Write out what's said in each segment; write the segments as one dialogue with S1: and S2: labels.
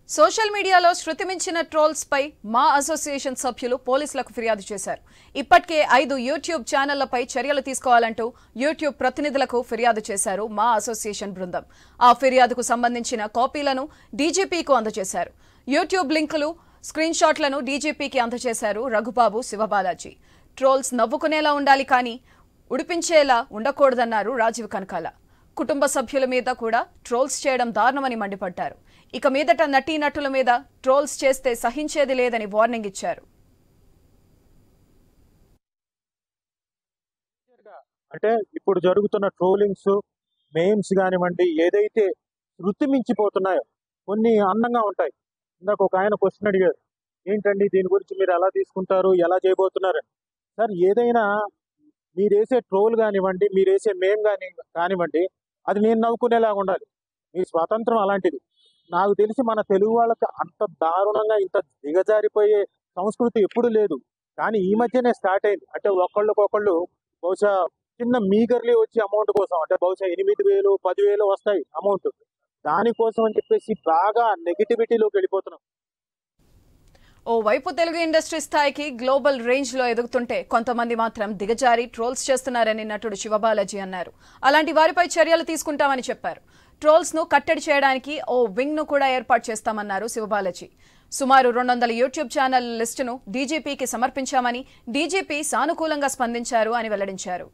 S1: Social మీడియాలో శృతి మించిన trolls పై మా అసోసియేషన్ సభ్యులు పోలీసులకు ఫిర్యాదు చేశారు. ఇప్పటికే 5 యూట్యూబ్ ఛానళ్లపై చర్యలు తీసుకోవాలంటూ యూట్యూబ్ ప్రతినిధులకు ఫిర్యాదు చేశారు మా అసోసియేషన్ బృందం. ఆ ఫిర్యాదుకు సంబంధించిన కాపీలను డీజీపీకు అందజేశారు. యూట్యూబ్ లింకులు, స్క్రీన్ షాట్లను డీజీపీకి అందజేశారు రఘుబాబు, శివబాలాజీ. ట్రోల్స్ నవ్వుకునేలా ఉండాలి కానీ ఉడిపించేలా ఉండకూడదన్నారు రాజీవ్ కనకాల. కుటుంబ సభ్యుల మీద కూడా ట్రోల్స్ చేయడం దారుణమని మండిపడ్డారు. ఇక మీదట నటీనటుల మీద ట్రోల్స్ చేస్తే సహించేది లేదని వార్నింగ్ ఇచ్చారు.
S2: అంటే ఇప్పుడు జరుగుతున్న ట్రోలింగ్స్, మేమ్స్ కానివ్వండి, ఏదైతే శృతి మించిపోతున్నాయో కొన్ని అందంగా ఉంటాయి. ఇందాక ఒక ఆయన క్వశ్చన్ అడిగారు, ఏంటండి దీని గురించి మీరు ఎలా తీసుకుంటారు, ఎలా చేయబోతున్నారని. సార్, ఏదైనా మీరేసే ట్రోల్ కానివ్వండి, మీరేసే మేమ్ కానివ్వండి, అది నేను నవ్వుకునేలాగా ఉండాలి. మీ స్వాతంత్రం అలాంటిది. నాకు తెలిసి మన తెలుగు వాళ్ళకి అంత దారుణంగా ఇంత దిగజారిపోయే సంస్కృతి ఎప్పుడు లేదు. కానీ ఈ మధ్యనే స్టార్ట్ అయింది. అంటే ఒకళ్ళకొకళ్ళు బహుశా చిన్న మీగర్లీ వచ్చే అమౌంట్ కోసం, అంటే బహుశా 8,000, 10,000 వస్తాయి అమౌంట్, దానికోసం అని చెప్పేసి బాగా నెగిటివిటీలోకి వెళ్ళిపోతున్నాం.
S1: ఓ వైపు తెలుగు ఇండస్ట్రీ స్థాయికి గ్లోబల్ రేంజ్ లో ఎదుగుతుంటే కొంతమంది మాత్రం దిగజారి ట్రోల్స్ చేస్తున్నారని నటుడు శివబాలాజీ అన్నారు. అలాంటి వారిపై చర్యలు తీసుకుంటామని చెప్పారు. ట్రోల్స్ ను కట్టడి చేయడానికి ఓ వింగ్ ను కూడా ఏర్పాటు చేస్తామన్నారు శివబాలాజీ. సుమారు 200 యూట్యూబ్ ఛానల్ లిస్టును డీజీపీకి సమర్పించామని, డీజీపీ సానుకూలంగా స్పందించారు అని వెల్లడించారు.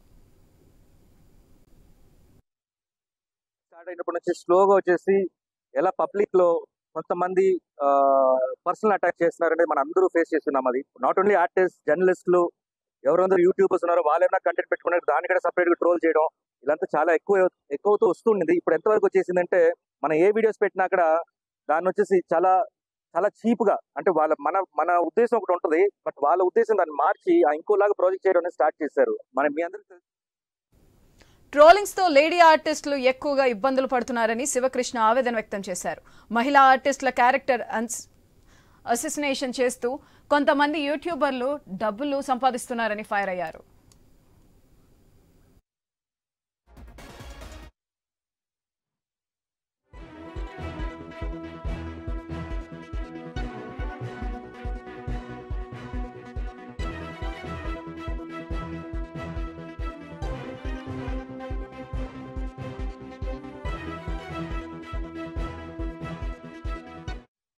S3: స్లోగా వచ్చేసి ఎలా పబ్లిక్ లో కొంతమంది పర్సనల్ అటాక్ చేస్తున్నారని మనం అందరూ ఫేస్ చేస్తున్నాం. అది నాట్ ఓన్లీ ఆర్టిస్ట్, జర్నలిస్టులు, ఎవరందరూ యూట్యూబర్స్ ఉన్నారో వాళ్ళేమైనా కంటెంట్ పెట్టుకున్నారు, దానికంటే సపరేట్ గా ట్రోల్ చేయడం, ఇలాంతా చాలా ఎక్కువతో వస్తుండేది. ఇప్పుడు ఎంతవరకు వచ్చేసిందంటే మనం ఏ వీడియోస్ పెట్టినా అక్కడ దాన్ని వచ్చేసి చాలా చాలా చీప్ గా, అంటే వాళ్ళ మన ఉద్దేశం ఒకటి ఉంటుంది, బట్ వాళ్ళ ఉద్దేశం దాన్ని మార్చి ఇంకోలాగా ప్రాజెక్ట్ చేయడం స్టార్ట్ చేశారు. మీ అందరికీ
S1: ట్రోలింగ్స్ తో లేడీ ఆర్టిస్టులు ఎక్కువగా ఇబ్బందులు పడుతున్నారని శివకృష్ణ ఆవేదన వ్యక్తం చేశారు. మహిళా ఆర్టిస్టుల క్యారెక్టర్ అసిసినేషన్ చేస్తూ కొంతమంది యూట్యూబర్లు డబ్బులు సంపాదిస్తున్నారని ఫైర్ అయ్యారు.